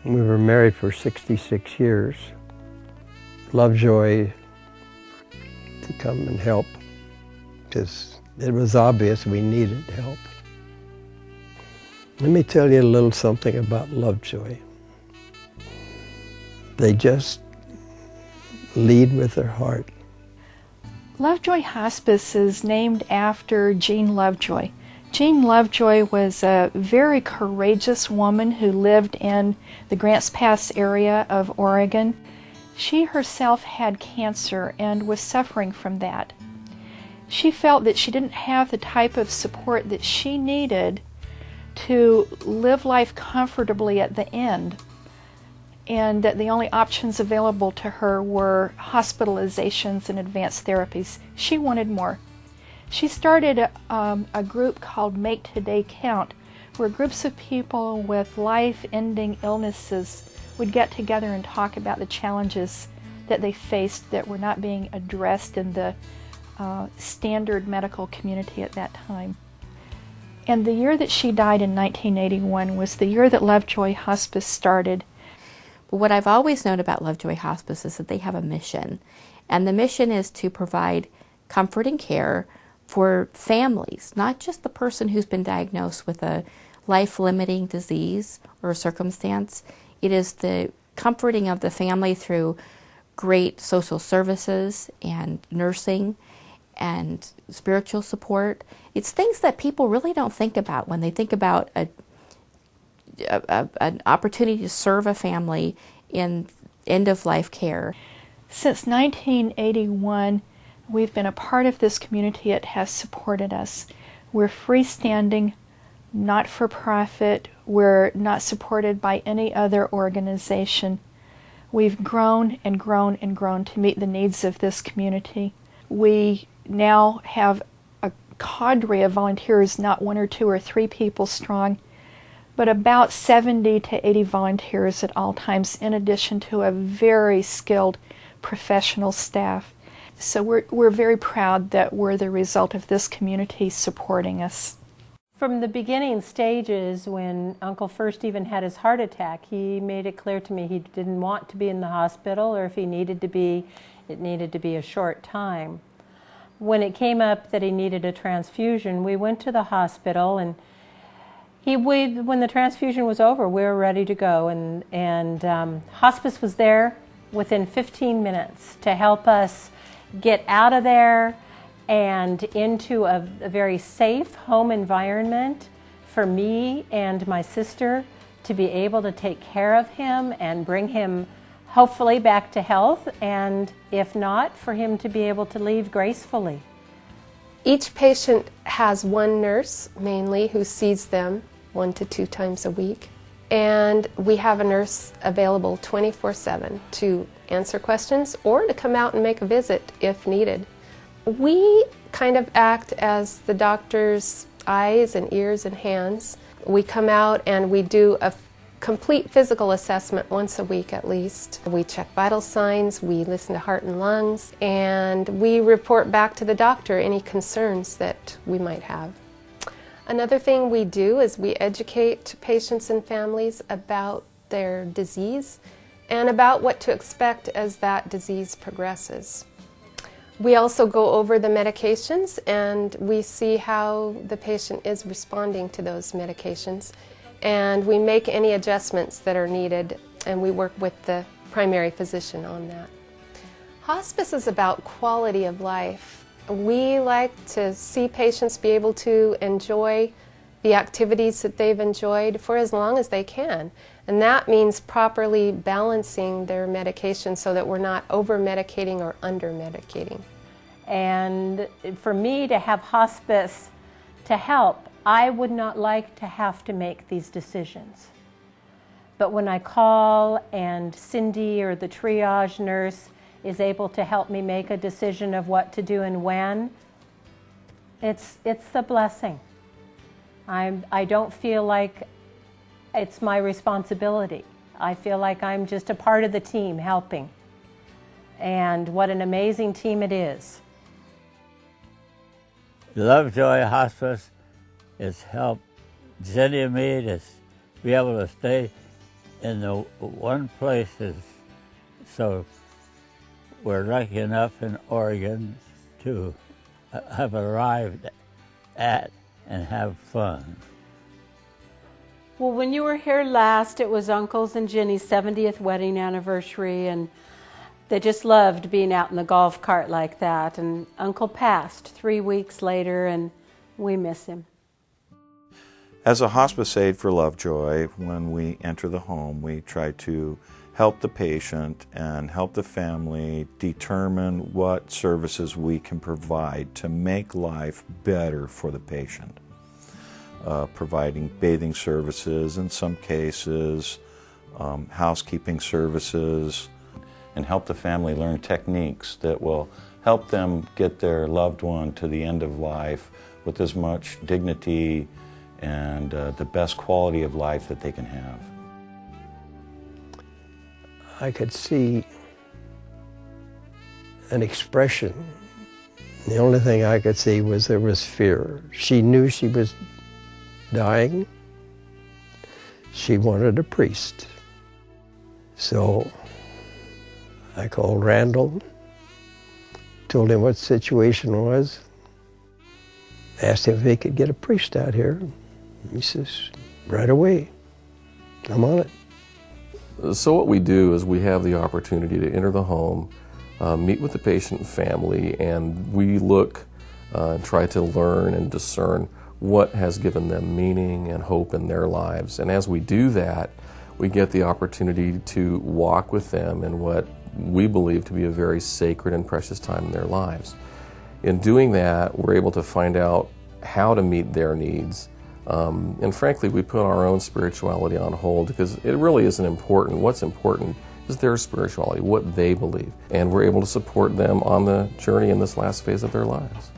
We were married for 66 years. Lovejoy to come and help because it was obvious we needed help. Let me tell you a little something about Lovejoy. They just lead with their heart. Lovejoy Hospice is named after Jean Lovejoy. Jean Lovejoy was a very courageous woman who lived in the Grants Pass area of Oregon. She herself had cancer and was suffering from that. She felt that she didn't have the type of support that she needed to live life comfortably at the end, and that the only options available to her were hospitalizations and advanced therapies. She wanted more. She started a group called Make Today Count, where groups of people with life-ending illnesses would get together and talk about the challenges that they faced that were not being addressed in the standard medical community at that time. And the year that she died in 1981 was the year that Lovejoy Hospice started. But what I've always known about Lovejoy Hospice is that they have a mission, and the mission is to provide comfort and care for families, not just the person who's been diagnosed with a life-limiting disease or circumstance. It is the comforting of the family through great social services and nursing and spiritual support. It's things that people really don't think about when they think about an opportunity to serve a family in end-of-life care. Since 1981, we've been a part of this community. It has supported us. We're freestanding, not-for-profit. We're not supported by any other organization. We've grown and grown and grown to meet the needs of this community. We now have a cadre of volunteers, not 1 or 2 or 3 people strong, but about 70 to 80 volunteers at all times, in addition to a very skilled professional staff. So we're very proud that we're the result of this community supporting us. From the beginning stages, when Uncle first even had his heart attack, he made it clear to me he didn't want to be in the hospital, or if he needed to be, it needed to be a short time. When it came up that he needed a transfusion, we went to the hospital, and when the transfusion was over, we were ready to go, and hospice was there within 15 minutes to help us get out of there and into a very safe home environment for me and my sister to be able to take care of him and bring him hopefully back to health, and if not, for him to be able to leave gracefully. Each patient has one nurse mainly who sees them 1 to 2 times a week, and we have a nurse available 24/7 to answer questions or to come out and make a visit if needed. We kind of act as the doctor's eyes and ears and hands. We come out and we do a complete physical assessment once a week at least. We check vital signs, we listen to heart and lungs, and we report back to the doctor any concerns that we might have. Another thing we do is we educate patients and families about their disease and about what to expect as that disease progresses. We also go over the medications, and we see how the patient is responding to those medications, and we make any adjustments that are needed, and we work with the primary physician on that. Hospice is about quality of life. We like to see patients be able to enjoy the activities that they've enjoyed for as long as they can. And that means properly balancing their medication so that we're not over-medicating or under-medicating. And for me to have hospice to help, I would not like to have to make these decisions. But when I call and Cindy or the triage nurse is able to help me make a decision of what to do and when, it's a blessing. I don't feel like it's my responsibility. I feel like I'm just a part of the team helping. And what an amazing team it is. Lovejoy Hospice has helped Cindy and me to be able to stay in the one place is, so we're lucky enough in Oregon to have arrived at and have fun. Well, when you were here last, it was Uncle's and Ginny's 70th wedding anniversary, and they just loved being out in the golf cart like that. And Uncle passed 3 weeks later, and we miss him. As a hospice aide for Lovejoy, when we enter the home, we try to help the patient and help the family determine what services we can provide to make life better for the patient. Providing bathing services in some cases, housekeeping services, and help the family learn techniques that will help them get their loved one to the end of life with as much dignity and the best quality of life that they can have. I could see an expression. The only thing I could see was there was fear. She knew she was dying. She wanted a priest. So I called Randall, told him what the situation was, asked him if he could get a priest out here. He says, right away, I'm on it. So what we do is we have the opportunity to enter the home, meet with the patient and family, and we look and try to learn and discern what has given them meaning and hope in their lives. And as we do that, we get the opportunity to walk with them in what we believe to be a very sacred and precious time in their lives. In doing that, we're able to find out how to meet their needs. And frankly, we put our own spirituality on hold because it really isn't important. What's important is their spirituality, what they believe. And we're able to support them on the journey in this last phase of their lives.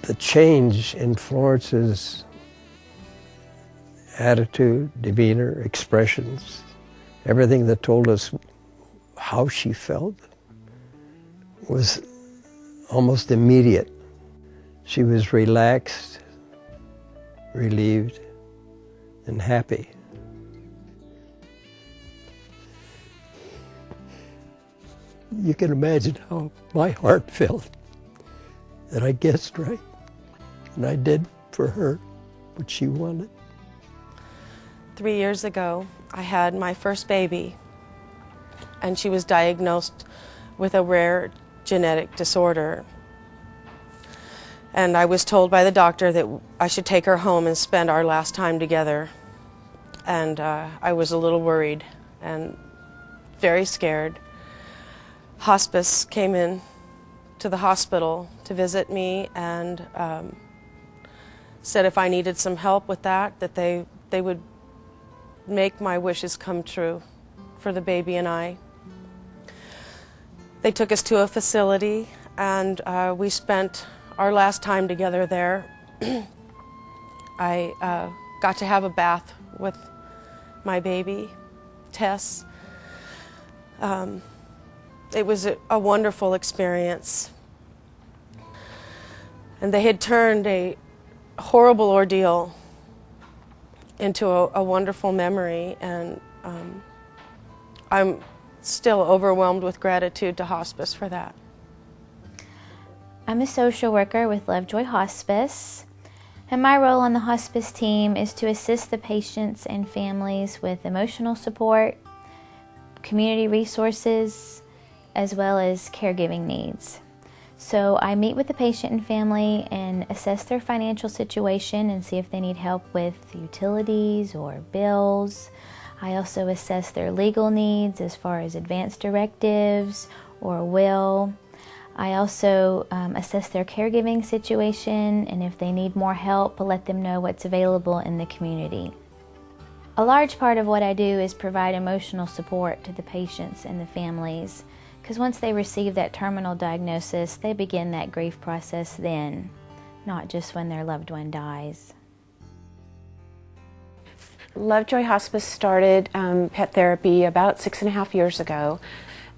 The change in Florence's attitude, demeanor, expressions, everything that told us how she felt was almost immediate. She was relaxed, relieved, and happy. You can imagine how my heart felt that I guessed right, and I did for her what she wanted. 3 years ago, I had my first baby, and she was diagnosed with a rare genetic disorder. And I was told by the doctor that I should take her home and spend our last time together. And I was a little worried and very scared. Hospice came in to the hospital to visit me and said if I needed some help with that they would make my wishes come true for the baby and I. They took us to a facility, and we spent our last time together there. I got to have a bath with my baby, Tess. It was a wonderful experience. And they had turned a horrible ordeal into a wonderful memory, and I'm still overwhelmed with gratitude to hospice for that. I'm a social worker with Lovejoy Hospice, and my role on the hospice team is to assist the patients and families with emotional support, community resources, as well as caregiving needs. So I meet with the patient and family and assess their financial situation and see if they need help with utilities or bills. I also assess their legal needs as far as advance directives or a will. I also assess their caregiving situation, and if they need more help, let them know what's available in the community. A large part of what I do is provide emotional support to the patients and the families, because once they receive that terminal diagnosis, they begin that grief process then, not just when their loved one dies. Lovejoy Hospice started pet therapy about 6.5 years ago.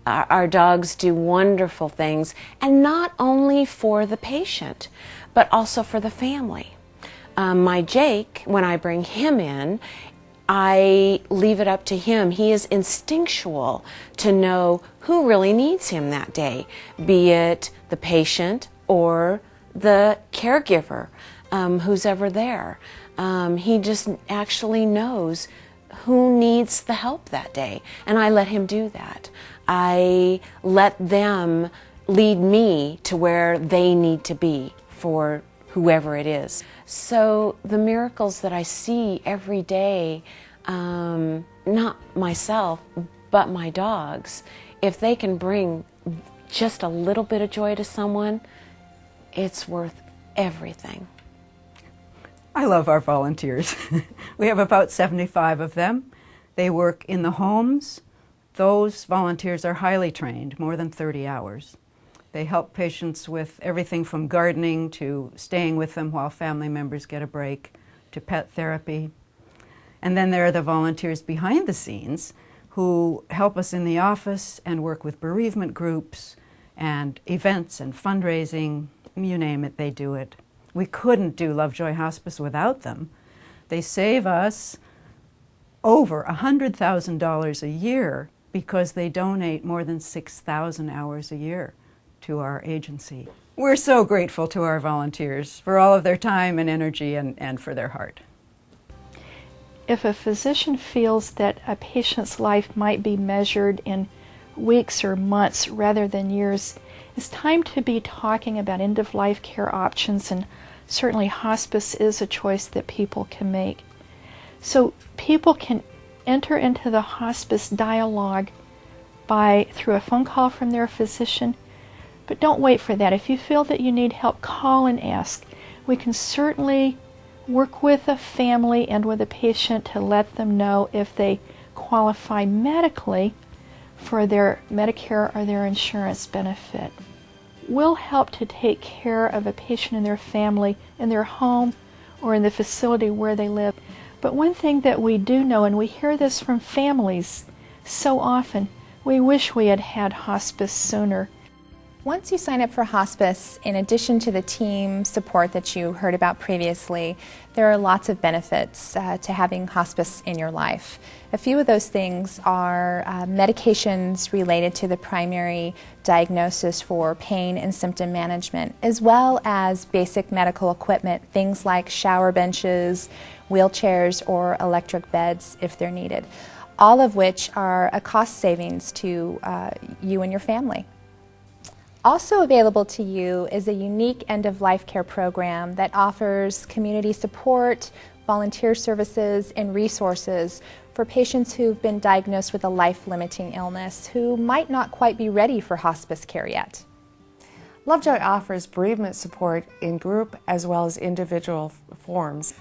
Our dogs do wonderful things, and not only for the patient, but also for the family. My Jake, when I bring him in, I leave it up to him. He is instinctual to know who really needs him that day, be it the patient or the caregiver, who's ever there. He just actually knows who needs the help that day, and I let him do that. I let them lead me to where they need to be for whoever it is. So the miracles that I see every day, not myself, but my dogs, if they can bring just a little bit of joy to someone, it's worth everything. I love our volunteers. We have about 75 of them. They work in the homes. Those volunteers are highly trained, more than 30 hours. They help patients with everything from gardening to staying with them while family members get a break, to pet therapy. And then there are the volunteers behind the scenes who help us in the office and work with bereavement groups and events and fundraising. You name it, they do it. We couldn't do Lovejoy Hospice without them. They save us over $100,000 a year because they donate more than 6,000 hours a year to our agency. We're so grateful to our volunteers for all of their time and energy and for their heart. If a physician feels that a patient's life might be measured in weeks or months rather than years, it's time to be talking about end-of-life care options, and certainly hospice is a choice that people can make. So people can enter into the hospice dialogue through a phone call from their physician, but don't wait for that. If you feel that you need help, call and ask. We can certainly work with a family and with a patient to let them know if they qualify medically for their Medicare or their insurance benefit. We'll help to take care of a patient and their family in their home or in the facility where they live. But one thing that we do know, and we hear this from families so often, we wish we had had hospice sooner. Once you sign up for hospice, in addition to the team support that you heard about previously, there are lots of benefits to having hospice in your life. A few of those things are medications related to the primary diagnosis for pain and symptom management, as well as basic medical equipment, things like shower benches, wheelchairs, or electric beds if they're needed, all of which are a cost savings to you and your family. Also available to you is a unique end-of-life care program that offers community support, volunteer services, and resources for patients who've been diagnosed with a life-limiting illness who might not quite be ready for hospice care yet. Lovejoy offers bereavement support in group as well as individual forms.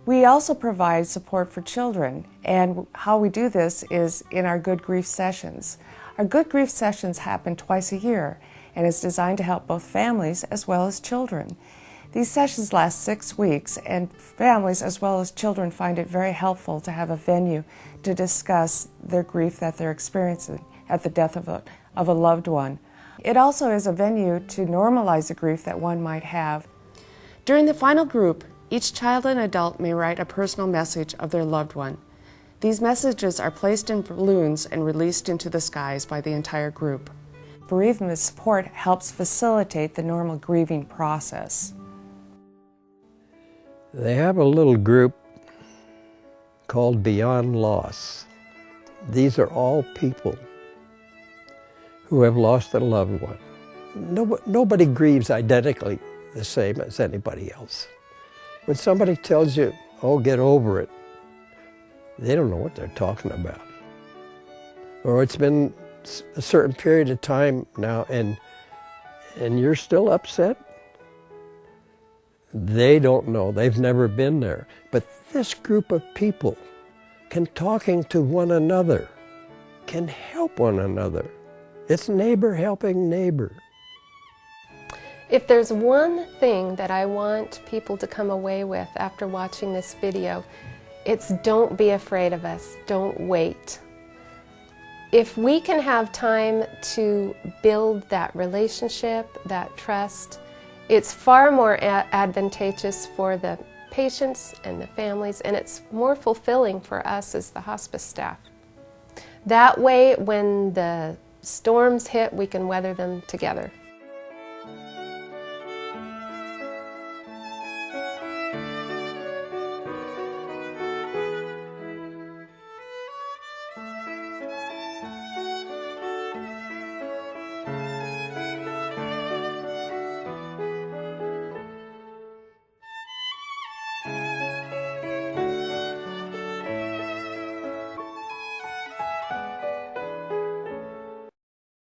We also provide support for children, and how we do this is in our Good Grief sessions. Our Good Grief sessions happen twice a year, and is designed to help both families as well as children. These sessions last 6 weeks, and families as well as children find it very helpful to have a venue to discuss their grief that they're experiencing at the death of a loved one. It also is a venue to normalize the grief that one might have. During the final group, each child and adult may write a personal message of their loved one. These messages are placed in balloons and released into the skies by the entire group. Bereavement support helps facilitate the normal grieving process. They have a little group called Beyond Loss. These are all people who have lost a loved one. Nobody grieves identically the same as anybody else. When somebody tells you, oh, get over it, they don't know what they're talking about. Or it's been a certain period of time now and you're still upset? They don't know. They've never been there. But this group of people talking to one another can help one another. It's neighbor helping neighbor. If there's one thing that I want people to come away with after watching this video, it's don't be afraid of us. Don't wait. If we can have time to build that relationship, that trust, it's far more advantageous for the patients and the families, and it's more fulfilling for us as the hospice staff. That way, when the storms hit, we can weather them together.